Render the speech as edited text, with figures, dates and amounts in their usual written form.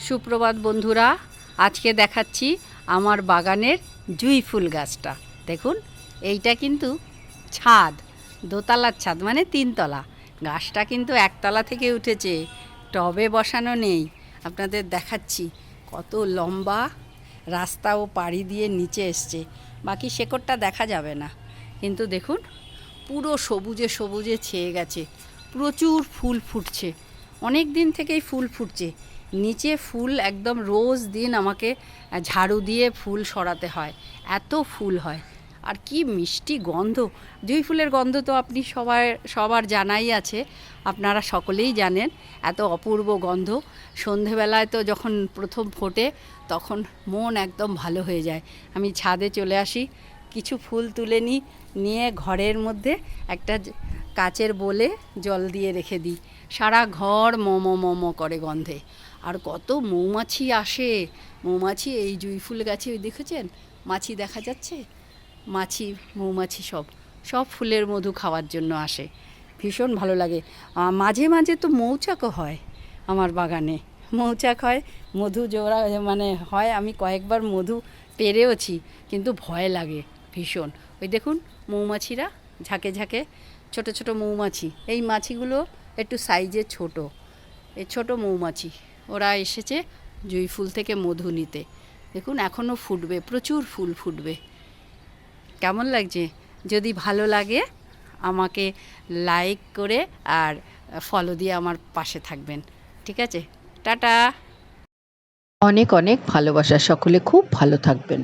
সুপ্রভাত বন্ধুরা, আজকে দেখাচ্ছি আমার বাগানের জুঁই ফুল গাছটা। দেখুন, এইটা কিন্তু ছাদ, দোতলার ছাদ মানে 3তলা। গাছটা কিন্তু একতলা থেকে উঠেছে, টবে বসানো নেই। আপনাদের দেখাচ্ছি কত লম্বা, রাস্তাও পাড়ি দিয়ে নিচে এসছে। বাকি শেকড়টা দেখা যাবে না, কিন্তু দেখুন পুরো সবুজে সবুজে ছেয়ে গেছে। প্রচুর ফুল ফুটছে, অনেক দিন থেকেই ফুল ফুটছে। নিচে ফুল একদম রোজ দিন আমাকে ঝাড়ু দিয়ে ফুল সরাতে হয়, এত ফুল হয়। আর কি মিষ্টি গন্ধ! জুঁই ফুলের গন্ধ তো আপনি সবার জানাই আছে, আপনারা সকলেই জানেন। এত অপূর্ব গন্ধ, সন্ধেবেলায় তো যখন প্রথম ফোটে তখন মন একদম ভালো হয়ে যায়। আমি ছাদে চলে আসি, কিছু ফুল তুলে নিয়ে ঘরের মধ্যে একটা কাচের বোলে জল দিয়ে রেখে দিই। সারা ঘর মম করে গন্ধে। আর কত মৌমাছি আসে! মৌমাছি এই জুঁই ফুল গাছে দেখেছেন? মাছি দেখা যাচ্ছে, মৌমাছি সব ফুলের মধু খাওয়ার জন্য আসে। ভীষণ ভালো লাগে। মাঝে মাঝে তো মৌচাকও হয় আমার বাগানে। মৌচাক হয়, মধু জোড়া মানে হয়। আমি কয়েকবার মধু পেরেওছি, কিন্তু ভয় লাগে ভীষণ। ওই দেখুন মৌমাছিরা ঝাঁকে ঝাঁকে, ছোট ছোট মৌমাছি। এই মাছিগুলো একটু সাইজে ছোট, এই ছোট মৌমাছি, ওরা এসেছে জুঁই ফুল থেকে মধু নিতে। দেখুন এখনও ফুটবে, প্রচুর ফুল ফুটবে। কেমন লাগছে? যদি ভালো লাগে আমাকে লাইক করে আর ফলো দিয়ে আমার পাশে থাকবেন, ঠিক আছে? টাটা। অনেক অনেক ভালোবাসা। সকলে খুব ভালো থাকবেন।